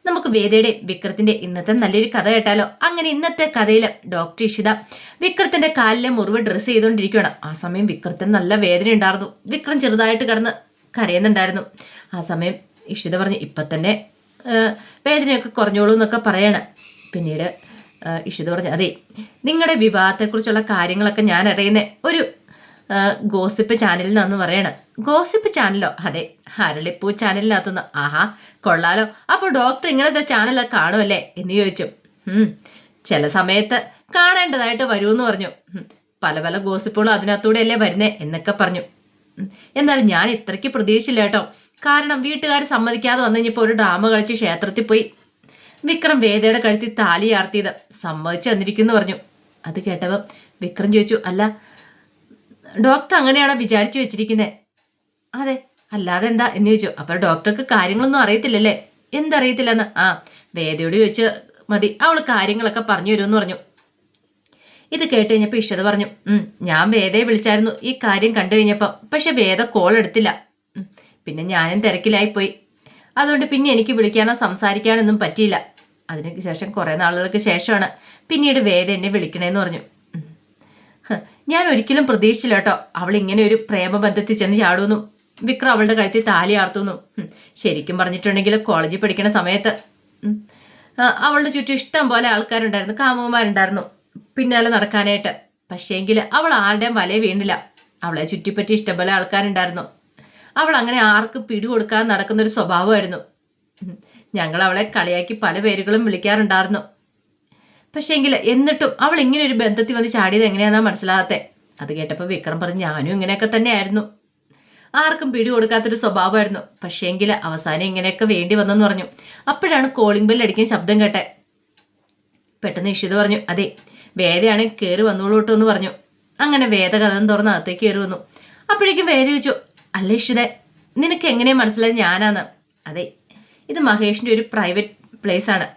നമുക്ക് വേദയുടെ വിക്രത്തിന്റെ ഇന്നത്തെ നല്ലൊരു കഥ കേട്ടാലോ? അങ്ങനെ ഇന്നത്തെ കഥയിൽ ഡോക്ടർ ഇഷിത വിക്രത്തിന്റെ കാലിലെ മുറിവ് ഡ്രസ്സ് ചെയ്തുകൊണ്ടിരിക്കുകയാണ്. ആ സമയം വിക്രത്തിന് നല്ല വേദന ഉണ്ടായിരുന്നു. വിക്രം ചെറുതായിട്ട് കിടന്ന് കരയുന്നുണ്ടായിരുന്നു. ആ സമയം ഇഷിത പറഞ്ഞു, ഇപ്പം തന്നെ വേദനയൊക്കെ കുറഞ്ഞോളൂ എന്നൊക്കെ പറയാണ്. പിന്നീട് ഇഷിത പറഞ്ഞു, അതെ, നിങ്ങളുടെ വിവാഹത്തെക്കുറിച്ചുള്ള കാര്യങ്ങളൊക്കെ ഞാൻ അറിയുന്ന ഒരു ഗോസിപ്പ് ചാനലിൽ നിന്നാന്ന് പറയണം. ഗോസിപ്പ് ചാനലോ? അതെ, അരളിപ്പൂ ചാനലിനകത്തുനിന്ന്. ആഹാ, കൊള്ളാലോ. അപ്പോൾ ഡോക്ടർ ഇങ്ങനത്തെ ചാനലൊക്കെ കാണുമല്ലേ എന്ന് ചോദിച്ചു. ചില സമയത്ത് കാണേണ്ടതായിട്ട് വരുമെന്ന് പറഞ്ഞു. പല പല ഗോസിപ്പുകളും അതിനകത്തൂടെ അല്ലേ വരുന്നേ എന്നൊക്കെ പറഞ്ഞു. എന്നാലും ഞാൻ ഇത്രയ്ക്ക് പ്രതീക്ഷിച്ചില്ല കേട്ടോ. കാരണം വീട്ടുകാർ സമ്മതിക്കാതെ വന്നു കഴിഞ്ഞപ്പോൾ ഒരു ഡ്രാമ കളിച്ച് ക്ഷേത്രത്തിൽ പോയി വിക്രം വേദയുടെ കഴുത്തിൽ താലി ആർത്തിയത് സമ്മതിച്ചു തന്നിരിക്കുന്നു പറഞ്ഞു. അത് കേട്ടപ്പോൾ വിക്രം ചോദിച്ചു, അല്ല ഡോക്ടർ അങ്ങനെയാണോ വിചാരിച്ചു വെച്ചിരിക്കുന്നത്? അതെ, അല്ലാതെ എന്താ എന്ന് ചോദിച്ചു. അപ്പോൾ ഡോക്ടർക്ക് കാര്യങ്ങളൊന്നും അറിയത്തില്ലല്ലേ? എന്തറിയത്തില്ലെന്ന്? ആ, വേദയോട് ചോദിച്ച് മതി, അവൾ കാര്യങ്ങളൊക്കെ പറഞ്ഞു തരുമെന്ന് പറഞ്ഞു. ഇത് കേട്ട് കഴിഞ്ഞപ്പോൾ ഇഷത പറഞ്ഞു, ഞാൻ വേദയെ വിളിച്ചായിരുന്നു ഈ കാര്യം കണ്ടു കഴിഞ്ഞപ്പോൾ. പക്ഷെ വേദ കോൾ എടുത്തില്ല. പിന്നെ ഞാനും തിരക്കിലായിപ്പോയി. അതുകൊണ്ട് പിന്നെ എനിക്ക് വിളിക്കാനോ സംസാരിക്കാനൊന്നും പറ്റിയില്ല. അതിന് ശേഷം കുറേ നാളുകൾക്ക് ശേഷമാണ് പിന്നീട് വേദ എന്നെ വിളിക്കണേന്ന് പറഞ്ഞു. ഞാൻ ഒരിക്കലും പ്രതീക്ഷിച്ചില്ല കേട്ടോ അവൾ ഇങ്ങനെ ഒരു പ്രേമബന്ധത്തിൽ ചെന്ന് ചാടുമെന്നും വിക്രം അവളുടെ കഴുത്തിൽ താലി ആർത്തുന്നു. ശരിക്കും പറഞ്ഞിട്ടുണ്ടെങ്കിൽ കോളേജിൽ പഠിക്കുന്ന സമയത്ത് അവളുടെ ചുറ്റും ഇഷ്ടം പോലെ ആൾക്കാരുണ്ടായിരുന്നു, കാമുകന്മാരുണ്ടായിരുന്നു പിന്നാലെ നടക്കാനായിട്ട്. പക്ഷേങ്കിൽ അവൾ ആരുടെയും വലയെ വീണില്ല. അവളെ ചുറ്റിപ്പറ്റി ഇഷ്ടംപോലെ ആൾക്കാരുണ്ടായിരുന്നു. അവൾ അങ്ങനെ ആർക്കും പിടികൊടുക്കാതെ നടക്കുന്നൊരു സ്വഭാവമായിരുന്നു. ഞങ്ങൾ അവളെ കളിയാക്കി പല പേരുകളും വിളിക്കാറുണ്ടായിരുന്നു. പക്ഷേങ്കിൽ എന്നിട്ടും അവൾ ഇങ്ങനെ ഒരു ബന്ധത്തിൽ വന്ന് ചാടിയത് എങ്ങനെയാണെന്നാ മനസ്സിലാകാത്തെ. അത് കേട്ടപ്പോൾ വിക്രം പറഞ്ഞു, ഞാനും ഇങ്ങനെയൊക്കെ തന്നെയായിരുന്നു. ആർക്കും പിടി കൊടുക്കാത്തൊരു സ്വഭാവമായിരുന്നു. പക്ഷേങ്കിൽ അവസാനം ഇങ്ങനെയൊക്കെ വേണ്ടി വന്നെന്ന് പറഞ്ഞു. അപ്പോഴാണ് കോളിംഗ് ബെൽ അടിക്കാൻ ശബ്ദം കേട്ടെ. പെട്ടെന്ന് ഇഷിത പറഞ്ഞു, അതെ, വേദയാണ് കയറി വന്നോളൂ കേട്ടോ എന്ന് പറഞ്ഞു. അങ്ങനെ വേദ കഥം തുറന്ന് അകത്തേക്ക് കയറി വന്നു. അപ്പോഴേക്കും വേദ ചോദിച്ചു, അല്ല ഇഷിത, നിനക്ക് എങ്ങനെയാ മനസ്സിലായത് ഞാനാന്ന്? അതെ, ഇത് മഹേഷിൻ്റെ ഒരു പ്രൈവറ്റ് പ്ലേസ് ആണ്.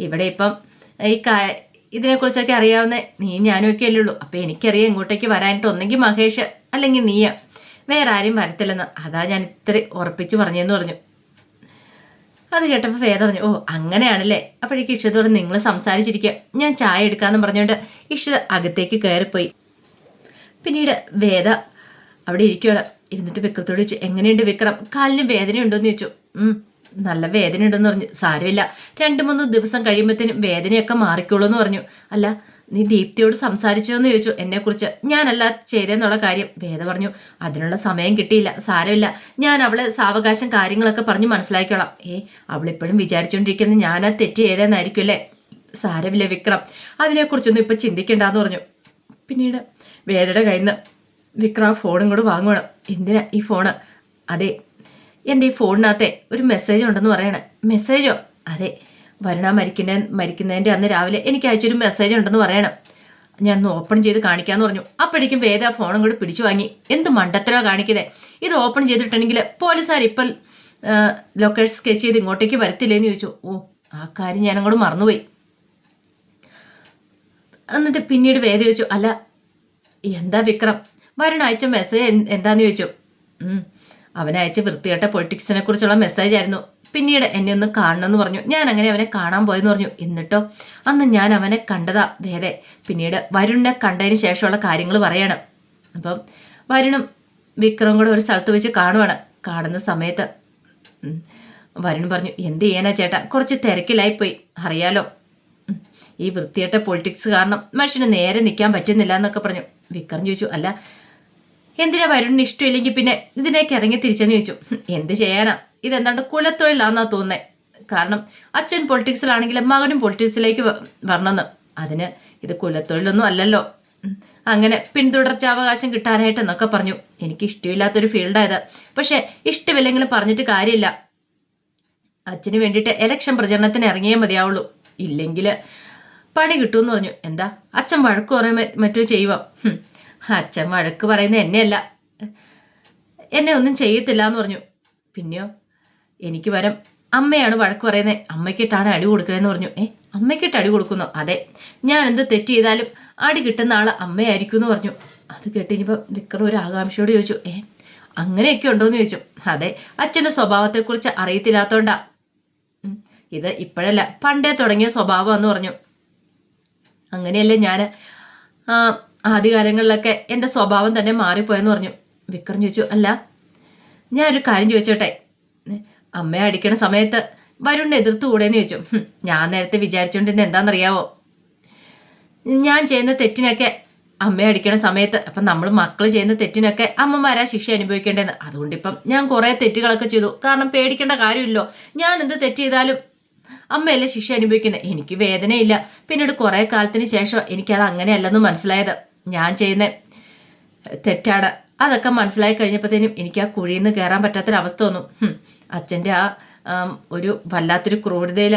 ഇവിടെ ഇപ്പം ഈ ഇതിനെക്കുറിച്ചൊക്കെ അറിയാവുന്ന നീ ഞാനും ഒക്കെ അല്ലേ ഉള്ളൂ. അപ്പം എനിക്കറിയാം ഇങ്ങോട്ടേക്ക് വരാനായിട്ട് ഒന്നെങ്കിൽ മഹേഷ് അല്ലെങ്കിൽ നീയ, വേറെ ആരും വരത്തില്ലെന്ന്. അതാ ഞാൻ ഇത്ര ഉറപ്പിച്ച് പറഞ്ഞെന്ന് പറഞ്ഞു. അത് കേട്ടപ്പോൾ വേദ പറഞ്ഞു, ഓ അങ്ങനെയാണല്ലേ. അപ്പോഴേക്ക് ഇഷിതോട് നിങ്ങൾ സംസാരിച്ചിരിക്കുക, ഞാൻ ചായ എടുക്കാമെന്ന് പറഞ്ഞുകൊണ്ട് ഇഷിത അകത്തേക്ക് കയറിപ്പോയി. പിന്നീട് വേദ അവിടെ ഇരിക്കുകയാണ്. ഇരുന്നിട്ട് വിക്രത്തോട് ചോദിച്ചു, എങ്ങനെയുണ്ട് വിക്രം, കാലിന് വേദനയുണ്ടോ എന്ന് ചോദിച്ചു. നല്ല വേദന ഉണ്ടെന്ന് പറഞ്ഞു. സാരമില്ല, 2-3 ദിവസം കഴിയുമ്പോഴത്തേനും വേദനയൊക്കെ മാറിക്കോളൂ എന്ന് പറഞ്ഞു. അല്ല, നീ ദീപ്തിയോട് സംസാരിച്ചോ എന്ന് ചോദിച്ചു എന്നെക്കുറിച്ച്. ഞാനല്ല ചെയ്തെന്നുള്ള കാര്യം. വേദ പറഞ്ഞു, അതിനുള്ള സമയം കിട്ടിയില്ല, സാരമില്ല, ഞാൻ അവളെ സാവകാശം കാര്യങ്ങളൊക്കെ പറഞ്ഞ് മനസ്സിലാക്കിക്കോളാം. അവളിപ്പോഴും വിചാരിച്ചുകൊണ്ടിരിക്കുന്നത് ഞാനാ തെറ്റ് ചെയ്തതെന്നായിരിക്കും അല്ലേ? സാരമില്ല വിക്രം, അതിനെക്കുറിച്ചൊന്നും ഇപ്പം ചിന്തിക്കേണ്ടെന്ന് പറഞ്ഞു. പിന്നീട് വേദയുടെ കയ്യിൽ നിന്ന് വിക്രം ഫോണും കൂടെ വാങ്ങണം. എന്തിനാ ഈ ഫോണ്? അതെ, എൻ്റെ ഈ ഫോണിനകത്തെ ഒരു മെസ്സേജ് ഉണ്ടെന്ന് പറയണേ. മെസ്സേജോ? അതെ, വരുണ മരിക്കുന്നതിൻ്റെ അന്ന് രാവിലെ എനിക്ക് അയച്ചൊരു മെസ്സേജ് ഉണ്ടെന്ന് പറയണം. ഞാൻ ഒന്ന് ഓപ്പൺ ചെയ്ത് കാണിക്കാമെന്ന് പറഞ്ഞു. അപ്പോഴേക്കും വേദ ആ ഫോണും കൂടെ പിടിച്ചു വാങ്ങി. എന്ത് മണ്ടത്തരോ കാണിക്കുന്നേ, ഇത് ഓപ്പൺ ചെയ്തിട്ടുണ്ടെങ്കിൽ പോലീസുകാർ ഇപ്പം ലൊക്കേഷൻ സ്കെച്ച് ചെയ്ത് ഇങ്ങോട്ടേക്ക് വരത്തില്ലേന്ന് ചോദിച്ചു. ഓ, ആ കാര്യം ഞാനങ്ങോട്ട് മറന്നുപോയി. എന്നിട്ട് പിന്നീട് വേദ ചോദിച്ചു, അല്ല എന്താ വിക്രം, വരുൺ അയച്ച മെസ്സേജ് എന്താന്ന് ചോദിച്ചു. അവനയച്ച വൃത്തികെട്ട പൊളിറ്റിക്സിനെ കുറിച്ചുള്ള മെസ്സേജ് ആയിരുന്നു. പിന്നീട് എന്നെ ഒന്ന് കാണണമെന്ന് പറഞ്ഞു. ഞാൻ അങ്ങനെ അവനെ കാണാൻ പോയെന്ന് പറഞ്ഞു. എന്നിട്ടോ അന്ന് ഞാൻ അവനെ കണ്ടതാ വേദേ. പിന്നീട് വരുണിനെ കണ്ടതിന് ശേഷമുള്ള കാര്യങ്ങൾ പറയണം. അപ്പം വരുണും വിക്രവും കൂടെ ഒരു സ്ഥലത്ത് വെച്ച് കാണുവാണ്. കാണുന്ന സമയത്ത് വരുൺ പറഞ്ഞു, എന്ത് ചെയ്യാനാ ചേട്ടാ, കുറച്ച് തിരക്കിലായിപ്പോയി, അറിയാലോ, ഈ വൃത്തികെട്ട പൊളിറ്റിക്സ് കാരണം മനുഷ്യന് നേരെ നിൽക്കാൻ പറ്റുന്നില്ല എന്നൊക്കെ പറഞ്ഞു. വിക്രം ചോദിച്ചു, അല്ല എന്തിനാ വരുണിന് ഇഷ്ടമില്ലെങ്കിൽ പിന്നെ ഇതിനേക്ക് ഇറങ്ങി തിരിച്ചെന്ന് ചോദിച്ചു. എന്ത് ചെയ്യാനാ, ഇതെന്താണ്ട് കുലത്തൊഴിലാന്നാ തോന്നുന്നേ. കാരണം അച്ഛൻ പൊളിറ്റിക്സിലാണെങ്കിലും മകനും പൊളിറ്റിക്സിലേക്ക് വരണമെന്ന്. അതിന് ഇത് കുലത്തൊഴിലൊന്നും അല്ലല്ലോ. അങ്ങനെ പിന്തുടർച്ചാവകാശം കിട്ടാനായിട്ടെന്നൊക്കെ പറഞ്ഞു. എനിക്ക് ഇഷ്ടമില്ലാത്തൊരു ഫീൽഡായത്. പക്ഷെ ഇഷ്ടമില്ലെങ്കിലും പറഞ്ഞിട്ട് കാര്യമില്ല. അച്ഛന് വേണ്ടിയിട്ട് എലക്ഷൻ പ്രചരണത്തിന് ഇറങ്ങിയേ മതിയാവുള്ളൂ, ഇല്ലെങ്കിൽ പണി കിട്ടുമെന്ന് പറഞ്ഞു. എന്താ അച്ഛൻ വഴക്ക് പറയാൻ മറ്റോ ചെയ്യുവോ? അച്ഛൻ വഴക്ക് പറയുന്ന എന്നെയല്ല, എന്നെ ഒന്നും ചെയ്യത്തില്ല എന്ന് പറഞ്ഞു. പിന്നെയോ എനിക്ക് വരം അമ്മയാണ് വഴക്ക് പറയുന്നത്, അമ്മയ്ക്കിട്ടാണ് അടി കൊടുക്കണേന്ന് പറഞ്ഞു. അമ്മയ്ക്കിട്ട് അടി കൊടുക്കുന്നോ? അതെ, ഞാൻ എന്ത് തെറ്റ് ചെയ്താലും അടി കിട്ടുന്ന ആൾ അമ്മയായിരിക്കും എന്ന് പറഞ്ഞു. അത് കേട്ടിപ്പോൾ വിക്രം ഒരു ആകാംക്ഷയോട് ചോദിച്ചു, അങ്ങനെയൊക്കെ ഉണ്ടോയെന്ന് ചോദിച്ചു. അതെ, അച്ഛൻ്റെ സ്വഭാവത്തെക്കുറിച്ച് അറിയത്തില്ലാത്തോണ്ടാ. ഇത് ഇപ്പോഴല്ല പണ്ടേ തുടങ്ങിയ സ്വഭാവം എന്ന് പറഞ്ഞു. അങ്ങനെയല്ലേ ഞാൻ ആദ്യകാലങ്ങളിലൊക്കെ എൻ്റെ സ്വഭാവം തന്നെ മാറിപ്പോയെന്ന് പറഞ്ഞു. വിക്രം ചോദിച്ചു, അല്ല ഞാനൊരു കാര്യം ചോദിച്ചോട്ടെ, അമ്മയെ അടിക്കണ സമയത്ത് വരുണിനെ എതിർത്ത് കൂടെയെന്ന് ചോദിച്ചു. ഞാൻ നേരത്തെ വിചാരിച്ചുകൊണ്ടിരുന്നത് എന്താണെന്നറിയാവോ, ഞാൻ ചെയ്യുന്ന തെറ്റിനൊക്കെ അമ്മയെ അടിക്കണ സമയത്ത് അപ്പം നമ്മൾ മക്കൾ ചെയ്യുന്ന തെറ്റിനൊക്കെ അമ്മമാരാ ശിക്ഷ അനുഭവിക്കേണ്ടതെന്ന്. അതുകൊണ്ടിപ്പം ഞാൻ കുറേ തെറ്റുകളൊക്കെ ചെയ്തു. കാരണം പേടിക്കേണ്ട കാര്യമില്ലല്ലോ, ഞാൻ എന്ത് തെറ്റ് ചെയ്താലും അമ്മയല്ലേ ശിക്ഷ അനുഭവിക്കുന്നത്, എനിക്ക് വേദനയില്ല. പിന്നീട് കുറേ കാലത്തിന് ശേഷം എനിക്കത് അങ്ങനെയല്ലെന്ന് മനസ്സിലായത്. ഞാൻ ചെയ്യുന്ന തെറ്റാണ്. അതൊക്കെ മനസ്സിലായി കഴിഞ്ഞപ്പോഴത്തേനും എനിക്ക് ആ കുഴിയിൽ നിന്ന് കയറാൻ പറ്റാത്തൊരവസ്ഥ വന്നു. അച്ഛൻ്റെ ഒരു വല്ലാത്തൊരു ക്രൂരതയിൽ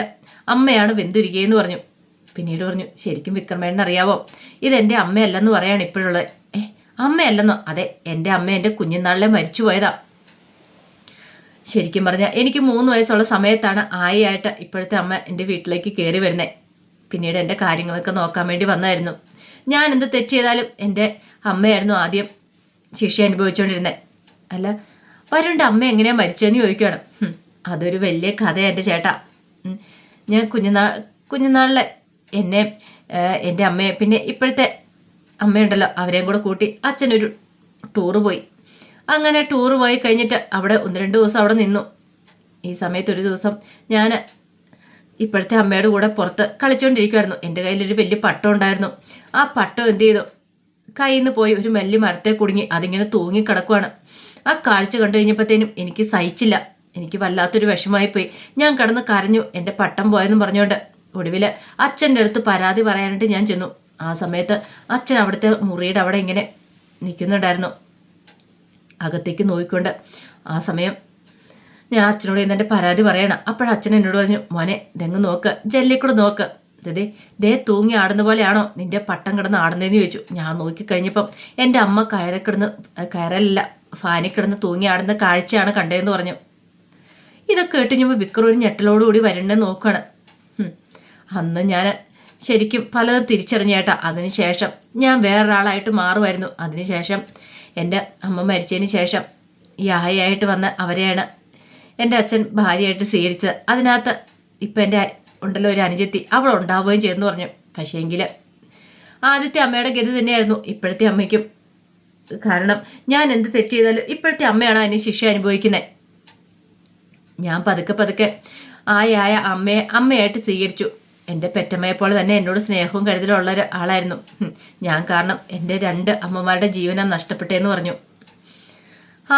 അമ്മയാണ് വെന്തുരിക്കുകയെന്ന് പറഞ്ഞു. പിന്നീട് പറഞ്ഞു, ശരിക്കും വിക്രമേട്ടൻ അറിയാവോ, ഇതെൻ്റെ അമ്മയല്ലെന്ന് പറയാണ് ഇപ്പോഴുള്ളത്. അമ്മയല്ലെന്നോ? അതെ, എൻ്റെ അമ്മ എൻ്റെ കുഞ്ഞുനാളിലെ മരിച്ചു പോയതാ. ശരിക്കും പറഞ്ഞാൽ എനിക്ക് 3 വയസ്സുള്ള സമയത്താണ് ആയിട്ട് ഇപ്പോഴത്തെ അമ്മ എൻ്റെ വീട്ടിലേക്ക് കയറി വരുന്നത്. പിന്നീട് എൻ്റെ കാര്യങ്ങളൊക്കെ നോക്കാൻ വേണ്ടി വന്നായിരുന്നു. ഞാൻ എന്ത് തെറ്റ് ചെയ്താലും എൻ്റെ അമ്മയായിരുന്നു ആദ്യം ശിക്ഷ അനുഭവിച്ചുകൊണ്ടിരുന്നത്. അല്ല, വരുണിൻ്റെ അമ്മ എങ്ങനെയാണ് മരിച്ചതെന്ന് ചോദിക്കുകയാണ്. അതൊരു വലിയ കഥയാണ് എൻ്റെ ചേട്ടാ. ഞാൻ കുഞ്ഞുനാളിലെ എന്നെ, എൻ്റെ അമ്മയെ, പിന്നെ ഇപ്പോഴത്തെ അമ്മയുണ്ടല്ലോ, അവരെയും കൂടെ കൂട്ടി അച്ഛനൊരു ടൂറ് പോയി. അങ്ങനെ ടൂറ് പോയി കഴിഞ്ഞിട്ട് അവിടെ 1-2 ദിവസം അവിടെ നിന്നു. ഈ സമയത്ത് ഒരു ദിവസം ഞാൻ ഇപ്പോഴത്തെ അമ്മയുടെ കൂടെ പുറത്ത് കളിച്ചുകൊണ്ടിരിക്കുമായിരുന്നു. എൻ്റെ കയ്യിലൊരു വലിയ പട്ടം ഉണ്ടായിരുന്നു. ആ പട്ടം എന്ത് ചെയ്തു, കയ്യിൽ നിന്ന് പോയി ഒരു മെല്ലി മരത്തെ കുടുങ്ങി അതിങ്ങനെ തൂങ്ങിക്കിടക്കുവാണ്. ആ കാഴ്ച കണ്ടു കഴിഞ്ഞപ്പോഴത്തേനും എനിക്ക് സഹിച്ചില്ല. എനിക്ക് വല്ലാത്തൊരു വിഷമമായിപ്പോയി. ഞാൻ കിടന്ന് കരഞ്ഞു, എൻ്റെ പട്ടം പോയെന്ന് പറഞ്ഞുകൊണ്ട്. ഒടുവിൽ അച്ഛൻ്റെ അടുത്ത് പരാതി പറയാനായിട്ട് ഞാൻ ചെന്നു. ആ സമയത്ത് അച്ഛൻ അവിടുത്തെ മുറിയുടെ അവിടെ ഇങ്ങനെ നിൽക്കുന്നുണ്ടായിരുന്നു, അകത്തേക്ക് നോക്കിക്കൊണ്ട്. ആ സമയം ഞാൻ അച്ഛനോട് ഇന്നെൻ്റെ പരാതി പറയണം. അപ്പോഴച്ഛൻ എന്നോട് പറഞ്ഞു, മോനെ ഇതെങ്ങ് നോക്ക്, ജല്ലിക്കൂടെ നോക്ക്, ദേ തൂങ്ങി ആടുന്ന പോലെയാണോ നിന്റെ പട്ടം കിടന്ന് ആടുന്നതെന്ന് ചോദിച്ചു. ഞാൻ നോക്കിക്കഴിഞ്ഞപ്പം എൻ്റെ അമ്മ കയറല്ല ഫാനിൽ കിടന്ന് തൂങ്ങി ആടുന്ന കാഴ്ചയാണ് കണ്ടതെന്ന് പറഞ്ഞു. ഇതൊക്കെ കേട്ടുകഴിഞ്ഞപ്പോൾ വിക്രം ഒരു ഞെട്ടലോടുകൂടി വരണ്ടെന്ന് നോക്കുകയാണ്. അന്ന് ഞാൻ ശരിക്കും പലതും തിരിച്ചറിഞ്ഞേട്ടാ. അതിനുശേഷം ഞാൻ വേറൊരാളായിട്ട് മാറുമായിരുന്നു. അതിനുശേഷം എൻ്റെ അമ്മ മരിച്ചതിന് ശേഷം ഈ ആയിട്ട് വന്ന് അവരെയാണ് എൻ്റെ അച്ഛൻ ഭാര്യയായിട്ട് സ്വീകരിച്ചത്. അതിനകത്ത് ഇപ്പം എൻ്റെ ഉണ്ടല്ലോ ഒരു അനുജത്തി, അവൾ ഉണ്ടാവുകയും ചെയ്തെന്ന് പറഞ്ഞു. പക്ഷേങ്കിൽ ആദ്യത്തെ അമ്മയുടെ ഗതി തന്നെയായിരുന്നു ഇപ്പോഴത്തെ അമ്മയ്ക്കും. കാരണം ഞാൻ എന്ത് തെറ്റ് ചെയ്താലും ഇപ്പോഴത്തെ അമ്മയാണ് അതിന് ശിക്ഷ അനുഭവിക്കുന്നത്. ഞാൻ പതുക്കെ അമ്മയായിട്ട് സ്വീകരിച്ചു. എൻ്റെ പെറ്റമ്മയെ പോലെ തന്നെ എന്നോട് സ്നേഹവും കരുതലുള്ള ഒരാളായിരുന്നു ഞാൻ. കാരണം എൻ്റെ 2 അമ്മമാരുടെ ജീവനം നഷ്ടപ്പെട്ടെന്ന് പറഞ്ഞു. ആ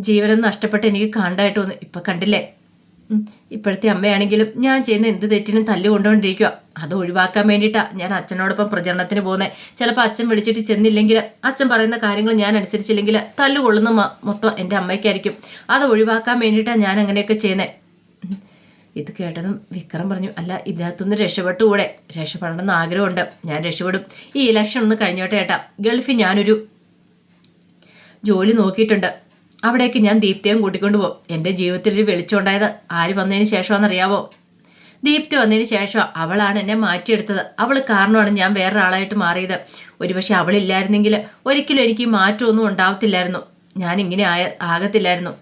ജീവനം നഷ്ടപ്പെട്ട് എനിക്ക് കാണാനായിട്ട് വന്നു. ഇപ്പം കണ്ടില്ലേ, ഇപ്പോഴത്തെ അമ്മയാണെങ്കിലും ഞാൻ ചെയ്യുന്ന എന്ത് തെറ്റിനും തല്ലുകൊണ്ടുകൊണ്ടിരിക്കുക. അത് ഒഴിവാക്കാൻ വേണ്ടിയിട്ടാണ് ഞാൻ അച്ഛനോടൊപ്പം പ്രചരണത്തിന് പോകുന്നത്. ചിലപ്പോൾ അച്ഛൻ വിളിച്ചിട്ട് ചെന്നില്ലെങ്കിൽ, അച്ഛൻ പറയുന്ന കാര്യങ്ങൾ ഞാൻ അനുസരിച്ചില്ലെങ്കിൽ തല്ലുകൊള്ളുന്ന മൊത്തം എൻ്റെ അമ്മയ്ക്കായിരിക്കും. അത് ഒഴിവാക്കാൻ വേണ്ടിയിട്ടാണ് ഞാൻ അങ്ങനെയൊക്കെ ചെയ്യുന്നത്. ഇത് കേട്ടതും വിക്രം പറഞ്ഞു, അല്ല ഇതിനകത്തൊന്ന് രക്ഷപ്പെട്ടുകൂടെ? രക്ഷപ്പെടണമെന്ന് ആഗ്രഹമുണ്ട്, ഞാൻ രക്ഷപ്പെടും. ഈ ഇലക്ഷൻ ഒന്ന് കഴിഞ്ഞോട്ടെ ഏട്ടാ. ഗൾഫിൽ ഞാനൊരു ജോലി നോക്കിയിട്ടുണ്ട്, അവിടേക്ക് ഞാൻ ദീപ്തിയും കൂട്ടിക്കൊണ്ടു പോകും. എൻ്റെ ജീവിതത്തിലൊരു വെളിച്ചമുണ്ടായത് ആര് വന്നതിന് ശേഷമാണെന്നറിയാവോ? ദീപ്തി വന്നതിന് ശേഷം. അവളാണ് എന്നെ മാറ്റിയെടുത്തത്. അവൾ കാരണമാണ് ഞാൻ വേറൊരാളായിട്ട് മാറിയത്. ഒരുപക്ഷെ അവളില്ലായിരുന്നെങ്കിൽ ഒരിക്കലും എനിക്ക് ഈ മാറ്റമൊന്നും ഉണ്ടാവത്തില്ലായിരുന്നു. ഞാനിങ്ങനെ ആകത്തില്ലായിരുന്നു.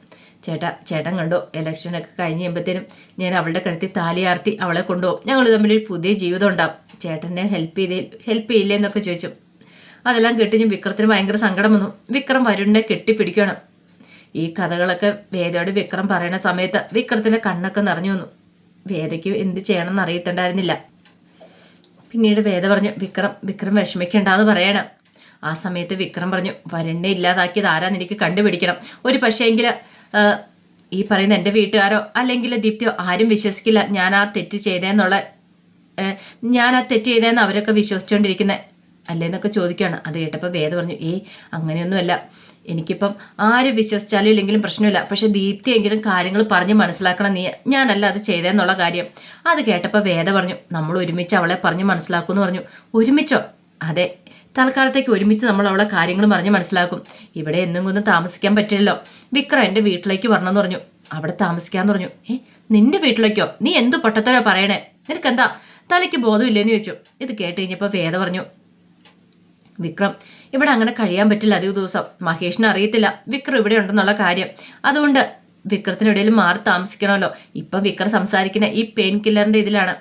ചേട്ടൻ കണ്ടോ, ഇലക്ഷനൊക്കെ കഴിഞ്ഞ് കഴിയുമ്പോഴത്തേനും ഞാൻ അവളുടെ കഴുത്തിൽ താലിയാർത്തി അവളെ കൊണ്ടുപോകും. ഞങ്ങൾ തമ്മിലൊരു പുതിയ ജീവിതം ഉണ്ടാവും. ചേട്ടനെ ഹെൽപ്പ് ചെയ്യില്ലെന്നൊക്കെ ചോദിച്ചു. അതെല്ലാം കേട്ട് ഞാൻ വിക്രത്തിന് ഭയങ്കര സങ്കടം വന്നു. വിക്രം വരുണിനെ കെട്ടിപ്പിടിക്കണം. ഈ കഥകളൊക്കെ വേദയോട് വിക്രം പറയുന്ന സമയത്ത് വിക്രത്തിൻ്റെ കണ്ണൊക്കെ നിറഞ്ഞു വന്നു. വേദയ്ക്ക് എന്ത് ചെയ്യണമെന്ന് അറിയത്തുണ്ടായിരുന്നില്ല. പിന്നീട് വേദ പറഞ്ഞു, വിക്രം വിഷമിക്കണ്ടെന്ന് പറയണം. ആ സമയത്ത് വിക്രം പറഞ്ഞു, വരുണിനെ ഇല്ലാതാക്കിയത് ആരാന്ന് എനിക്ക് കണ്ടുപിടിക്കണം. ഒരു പക്ഷേങ്കിൽ ഈ പറയുന്ന എൻ്റെ വീട്ടുകാരോ അല്ലെങ്കിൽ ദീപ്തിയോ ആരും വിശ്വസിക്കില്ല ഞാൻ ആ തെറ്റ് ചെയ്തതെന്ന് അവരൊക്കെ വിശ്വസിച്ചുകൊണ്ടിരിക്കുന്നത് അല്ലേന്നൊക്കെ ചോദിക്കുകയാണ്. അത് കേട്ടപ്പോൾ വേദ പറഞ്ഞു, അങ്ങനെയൊന്നുമല്ല, എനിക്കിപ്പം ആര് വിശ്വസിച്ചാലും ഇല്ലെങ്കിലും പ്രശ്നമില്ല. പക്ഷെ ദീപ്തിയെങ്കിലും കാര്യങ്ങൾ പറഞ്ഞ് മനസ്സിലാക്കണം നീ, ഞാനല്ല അത് ചെയ്തതെന്നുള്ള കാര്യം. അത് കേട്ടപ്പോൾ വേദ പറഞ്ഞു, നമ്മൾ ഒരുമിച്ച് അവളെ പറഞ്ഞ് മനസ്സിലാക്കുമെന്ന് പറഞ്ഞു. ഒരുമിച്ചോ? അതെ, തൽക്കാലത്തേക്ക് ഒരുമിച്ച് നമ്മൾ അവളെ കാര്യങ്ങൾ പറഞ്ഞ് മനസ്സിലാക്കും. ഇവിടെ എന്നും താമസിക്കാൻ പറ്റില്ലല്ലോ. വിക്രം എൻ്റെ വീട്ടിലേക്ക് വരണമെന്ന് പറഞ്ഞു. അവിടെ താമസിക്കാന്ന് പറഞ്ഞു. നിന്റെ വീട്ടിലേക്കോ? നീ എന്ത് പൊട്ടത്തരാ പറയണേ? നിനക്കെന്താ തലയ്ക്ക് ബോധമില്ലെന്ന് ചോദിച്ചു. ഇത് കേട്ട് കഴിഞ്ഞപ്പോൾ വേദ പറഞ്ഞു, വിക്രം ഇവിടെ അങ്ങനെ കഴിയാൻ പറ്റില്ല അധിക ദിവസം. മഹേഷിനെ അറിയത്തില്ല വിക്രം ഇവിടെ ഉണ്ടെന്നുള്ള കാര്യം. അതുകൊണ്ട് വിക്രത്തിനിടയിൽ മാറി താമസിക്കണമല്ലോ. ഇപ്പം വിക്രം സംസാരിക്കുന്ന ഈ പെയിൻ കില്ലറിന്റെ ഇതിലാണ്.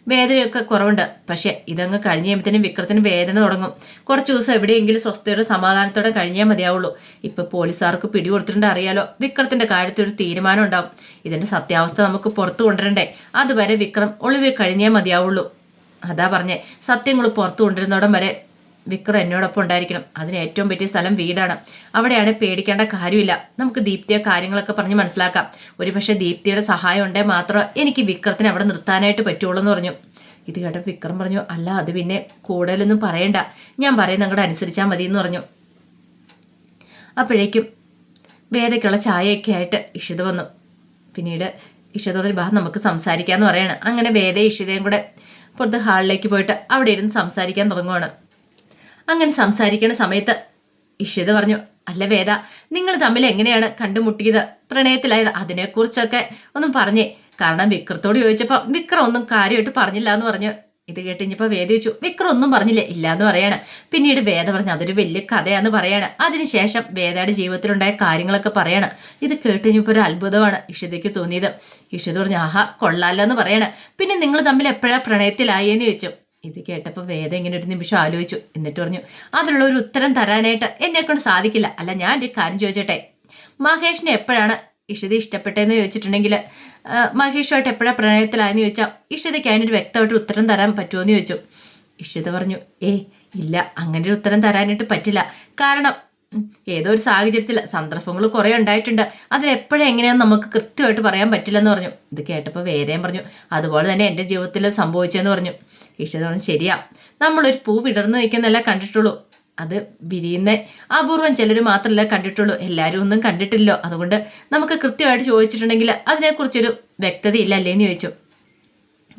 വേദനയൊക്കെ കുറവുണ്ട്, പക്ഷെ ഇതങ്ങ് കഴിഞ്ഞ് കഴിയുമ്പോഴത്തേനും വിക്രത്തിന് വേദന തുടങ്ങും. കുറച്ച് ദിവസം എവിടെയെങ്കിലും സ്വസ്ഥതയോടെ സമാധാനത്തോടെ കഴിഞ്ഞാൽ മതിയാവുള്ളൂ. ഇപ്പൊ പോലീസുകാർക്ക് പിടികൊടുത്തിട്ടുണ്ട്, അറിയാലോ. വിക്രത്തിന്റെ കാര്യത്തിൽ ഒരു തീരുമാനം ഉണ്ടാവും. ഇതിന്റെ സത്യാവസ്ഥ നമുക്ക് പുറത്തു കൊണ്ടുവരണ്ടേ? അതുവരെ വിക്രം ഒളിവിൽ കഴിഞ്ഞേ മതിയാവുള്ളൂ. അതാ പറഞ്ഞേ, സത്യങ്ങൾ പുറത്തു കൊണ്ടുവരുന്നോടം വരെ വിക്രം എന്നോടൊപ്പം ഉണ്ടായിരിക്കണം. അതിന് ഏറ്റവും പറ്റിയ സ്ഥലം വീടാണ്. അവിടെയാണ് പേടിക്കേണ്ട കാര്യമില്ല. നമുക്ക് ദീപ്തിയെ കാര്യങ്ങളൊക്കെ പറഞ്ഞ് മനസ്സിലാക്കാം. ഒരുപക്ഷെ ദീപ്തിയുടെ സഹായം ഉണ്ടെങ്കിൽ മാത്രമേ എനിക്ക് വിക്രത്തിനെ അവിടെ നിർത്താനായിട്ട് പറ്റുള്ളൂ എന്ന് പറഞ്ഞു. ഇത് കേട്ടപ്പോൾ വിക്രം പറഞ്ഞു, അല്ല അത് പിന്നെ കൂടുതലൊന്നും പറയണ്ട, ഞാൻ പറയുന്ന അങ്ങോട്ട് അനുസരിച്ചാൽ മതി എന്ന് പറഞ്ഞു. അപ്പോഴേക്കും വേദയ്ക്കുള്ള ചായയൊക്കെ ആയിട്ട് ഇഷിത വന്നു. പിന്നീട് ഇഷിതയോട് ബാ നമുക്ക് സംസാരിക്കാമെന്ന് പറയാണ്. അങ്ങനെ വേദയും ഇഷിതയും കൂടെ പുറത്ത് ഹാളിലേക്ക് പോയിട്ട് അവിടെ ഇരുന്ന് സംസാരിക്കാൻ തുടങ്ങുവാണ്. അങ്ങനെ സംസാരിക്കുന്ന സമയത്ത് ഇഷിത പറഞ്ഞു, അല്ല വേദ, നിങ്ങൾ തമ്മിൽ എങ്ങനെയാണ് കണ്ടുമുട്ടിയത്, പ്രണയത്തിലായത്, അതിനെക്കുറിച്ചൊക്കെ ഒന്നും പറഞ്ഞേ. കാരണം വിക്രത്തോട് ചോദിച്ചപ്പോൾ വിക്രം ഒന്നും കാര്യമായിട്ട് പറഞ്ഞില്ല എന്ന് പറഞ്ഞു. ഇത് കേട്ടിഞ്ഞപ്പോൾ വേദ ചോദിച്ചു, വിക്രം ഒന്നും പറഞ്ഞില്ലേ? ഇല്ല എന്ന് പറയാണ്. പിന്നീട് വേദ പറഞ്ഞു, അതൊരു വലിയ കഥയാന്ന് പറയാണ്. അതിനുശേഷം വേദയുടെ ജീവിതത്തിലുണ്ടായ കാര്യങ്ങളൊക്കെ പറയാണ്. ഇത് കേട്ടിഞ്ഞപ്പോൾ ഒരു അത്ഭുതമാണ് ഇഷിതയ്ക്ക് തോന്നിയത്. ഇഷിത പറഞ്ഞു, ആഹാ കൊള്ളാലോ എന്ന് പറയാണ്. പിന്നെ നിങ്ങൾ തമ്മിൽ എപ്പോഴാണ് പ്രണയത്തിലായി എന്ന് ചോദിച്ചു. ഇത് കേട്ടപ്പോൾ വേദ ഇങ്ങനെ ഒരു നിമിഷം ആലോചിച്ചു. എന്നിട്ട് പറഞ്ഞു, അതിനുള്ള ഒരു ഉത്തരം തരാനായിട്ട് എന്നെക്കൊണ്ട് സാധിക്കില്ല. അല്ല, ഞാൻ ഒരു കാര്യം ചോദിച്ചോട്ടെ, മഹേഷിനെ എപ്പോഴാണ് ഇഷിത ഇഷ്ടപ്പെട്ടതെന്ന് ചോദിച്ചിട്ടുണ്ടെങ്കിൽ മഹേഷുമായിട്ട് എപ്പോഴാണ് പ്രണയത്തിലായെന്ന് ചോദിച്ചാൽ ഇഷിതയ്ക്ക് അതിനൊരു വ്യക്തമായിട്ട് ഉത്തരം തരാൻ പറ്റുമോ എന്ന് ചോദിച്ചു. ഇഷിത പറഞ്ഞു, ഇല്ല, അങ്ങനെ ഒരു ഉത്തരം തരാനായിട്ട് പറ്റില്ല. കാരണം ഏതോ ഒരു സാഹചര്യത്തിൽ സന്ദർഭങ്ങൾ കുറേ ഉണ്ടായിട്ടുണ്ട്, അതിലെപ്പോഴും എങ്ങനെയാണെന്ന് നമുക്ക് കൃത്യമായിട്ട് പറയാൻ പറ്റില്ലെന്ന് പറഞ്ഞു. ഇത് കേട്ടപ്പോൾ വേദയും പറഞ്ഞു, അതുപോലെ തന്നെ എൻ്റെ ജീവിതത്തിൽ സംഭവിച്ചതെന്ന് പറഞ്ഞു. ഇഷിത പറഞ്ഞു, ശരിയാ, നമ്മളൊരു പൂ വിടർന്ന് നിൽക്കുന്നതല്ല കണ്ടിട്ടുള്ളൂ, അത് വിരിയുന്ന അപൂർവം ചിലർ മാത്രമല്ല കണ്ടിട്ടുള്ളൂ, എല്ലാവരും ഒന്നും കണ്ടിട്ടില്ലോ. അതുകൊണ്ട് നമുക്ക് കൃത്യമായിട്ട് ചോദിച്ചിട്ടുണ്ടെങ്കിൽ അതിനെക്കുറിച്ചൊരു വ്യക്തതയില്ല അല്ലേന്ന് ചോദിച്ചു.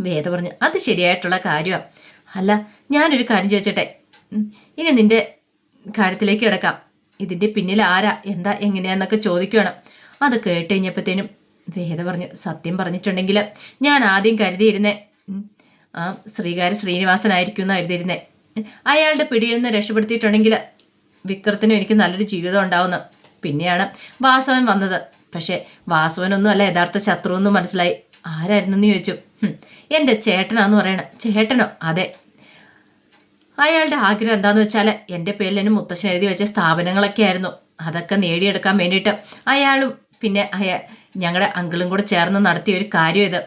വേദ പറഞ്ഞു, അത് ശരിയായിട്ടുള്ള കാര്യമാണ്. അല്ല, ഞാനൊരു കാര്യം ചോദിച്ചോട്ടെ, ഇനി നിന്റെ കാര്യത്തിലേക്ക് കിടക്കാം. ഇതിൻ്റെ പിന്നിൽ ആരാ, എന്താ, എങ്ങനെയാന്നൊക്കെ ചോദിക്കുകയാണ്. അത് കേട്ട് കഴിഞ്ഞപ്പോഴത്തേനും വേദ പറഞ്ഞു, സത്യം പറഞ്ഞിട്ടുണ്ടെങ്കിൽ ഞാൻ ആദ്യം കരുതിയിരുന്നേ ആ ശ്രീനിവാസനായിരിക്കും എന്ന് കരുതിയിരുന്നേ. അയാളുടെ പിടിയിൽ നിന്ന് രക്ഷപ്പെടുത്തിയിട്ടുണ്ടെങ്കിൽ വിക്രത്തിനും എനിക്ക് നല്ലൊരു ജീവിതം ഉണ്ടാവുന്നു. പിന്നെയാണ് വാസവൻ വന്നത്. പക്ഷേ വാസവനൊന്നും അല്ല യഥാർത്ഥ ശത്രു എന്ന് മനസ്സിലായി. ആരായിരുന്നു എന്ന് ചോദിച്ചു. എൻ്റെ ചേട്ടനാന്ന് പറയണ. ചേട്ടനോ? അതെ. അയാളുടെ ആഗ്രഹം എന്താണെന്ന് വെച്ചാൽ എൻ്റെ പേരിൽ എന്നെ മുത്തശ്ശൻ എഴുതി വെച്ച സ്ഥാപനങ്ങളൊക്കെ ആയിരുന്നു. അതൊക്കെ നേടിയെടുക്കാൻ വേണ്ടിയിട്ട് അയാളും പിന്നെ ഞങ്ങളുടെ അങ്കിളും കൂടെ ചേർന്ന് നടത്തിയ ഒരു കാര്യം ഇത്.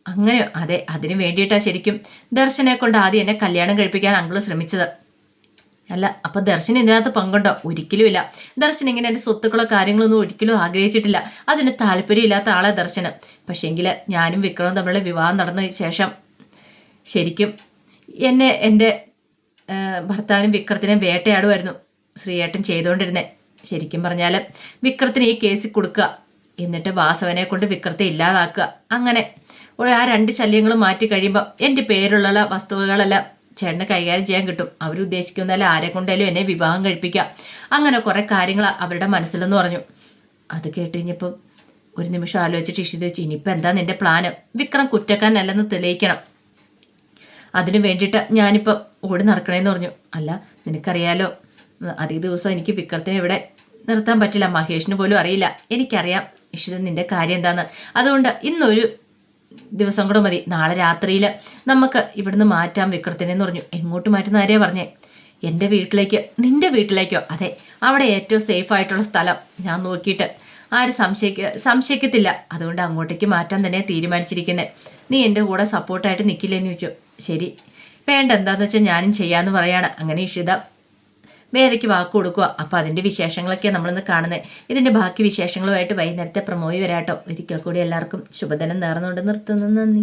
അങ്ങനെയോ? അതെ, അതിന് വേണ്ടിയിട്ടാണ് ശരിക്കും ദർശനെ കൊണ്ട് ആദ്യം എന്നെ കല്യാണം കഴിപ്പിക്കാൻ അങ്കിള് ശ്രമിച്ചത്. അല്ല, അപ്പം ദർശൻ ഇതിനകത്ത് പങ്കുണ്ടോ? ഒരിക്കലും ഇല്ല. ദർശൻ ഇങ്ങനെ എൻ്റെ സ്വത്തുക്കളോ കാര്യങ്ങളൊന്നും ഒരിക്കലും ആഗ്രഹിച്ചിട്ടില്ല. അതിന് താല്പര്യമില്ലാത്ത ആളെ ദർശനം. പക്ഷേങ്കിൽ ഞാനും വിക്രവും തമ്മിലുള്ള വിവാഹം നടന്ന ശേഷം ശരിക്കും എന്നെ എൻ്റെ ഭർത്താവിനും വിക്രത്തിനും വേട്ടയാടുമായിരുന്നു ശ്രീയേട്ടൻ ചെയ്തുകൊണ്ടിരുന്നത്. ശരിക്കും പറഞ്ഞാൽ വിക്രത്തിന് ഈ കേസിൽ കൊടുക്കുക, എന്നിട്ട് വാസവനെ കൊണ്ട് വിക്രത്തെ ഇല്ലാതാക്കുക. അങ്ങനെ ആ രണ്ട് ശല്യങ്ങളും മാറ്റി കഴിയുമ്പോൾ എൻ്റെ പേരുള്ള വസ്തുവകളെല്ലാം ചേട്ടന് കൈകാര്യം ചെയ്യാൻ കിട്ടും. അവരുദ്ദേശിക്കുന്നതല്ല ആരെ കൊണ്ടായാലും എന്നെ വിവാഹം കഴിപ്പിക്കാം. അങ്ങനെ കുറേ കാര്യങ്ങൾ അവരുടെ മനസ്സിലെന്ന് പറഞ്ഞു. അത് കേട്ട് കഴിഞ്ഞപ്പം ഒരു നിമിഷം ആലോചിച്ചിട്ട് ഇഷിത വെച്ചു, ഇനിയിപ്പോൾ എന്താ നിൻ്റെ പ്ലാന്? വിക്രം കുറ്റക്കാരനല്ലെന്ന് തെളിയിക്കണം. അതിനു വേണ്ടിയിട്ട് ഞാനിപ്പോൾ ഓടി നടക്കണേന്ന് പറഞ്ഞു. അല്ല, നിനക്കറിയാലോ, അധിക ദിവസം എനിക്ക് വിക്രത്തിനെ ഇവിടെ നിർത്താൻ പറ്റില്ല. മഹേഷിന് പോലും അറിയില്ല. എനിക്കറിയാം ഇഷിത നിൻ്റെ കാര്യം എന്താന്ന്. അതുകൊണ്ട് ഇന്നൊരു ദിവസം കൂടെ മതി. നാളെ രാത്രിയിൽ നമുക്ക് ഇവിടുന്ന് മാറ്റാം വിക്രത്തിനെന്ന് പറഞ്ഞു. എങ്ങോട്ട് മാറ്റുന്ന ആരെയാ പറഞ്ഞേ? എൻ്റെ വീട്ടിലേക്ക്. നിൻ്റെ വീട്ടിലേക്കോ? അതെ, അവിടെ ഏറ്റവും സേഫ് ആയിട്ടുള്ള സ്ഥലം ഞാൻ നോക്കിയിട്ട് ആരും സംശയിക്കത്തില്ല. അതുകൊണ്ട് അങ്ങോട്ടേക്ക് മാറ്റാൻ തന്നെ തീരുമാനിച്ചിരിക്കുന്നത്. നീ എൻ്റെ കൂടെ സപ്പോർട്ടായിട്ട് നിൽക്കില്ലെന്ന് ചോദിച്ചു. ശരി, വേണ്ട, എന്താണെന്ന് വെച്ചാൽ ഞാനും ചെയ്യാമെന്ന് പറയാണ്. അങ്ങനെ ഇഷിത വേദയ്ക്ക് വാക്ക് കൊടുക്കുക. അപ്പോൾ അതിൻ്റെ വിശേഷങ്ങളൊക്കെയാണ് നമ്മളിന്ന് കാണുന്നത്. ഇതിൻ്റെ ബാക്കി വിശേഷങ്ങളുമായിട്ട് വൈകുന്നേരത്തെ പ്രമോയി വരാട്ടോ. ഒരിക്കൽ കൂടി എല്ലാവർക്കും ശുഭദിനം നേർന്നുകൊണ്ട് നിർത്തുന്നു. നന്ദി.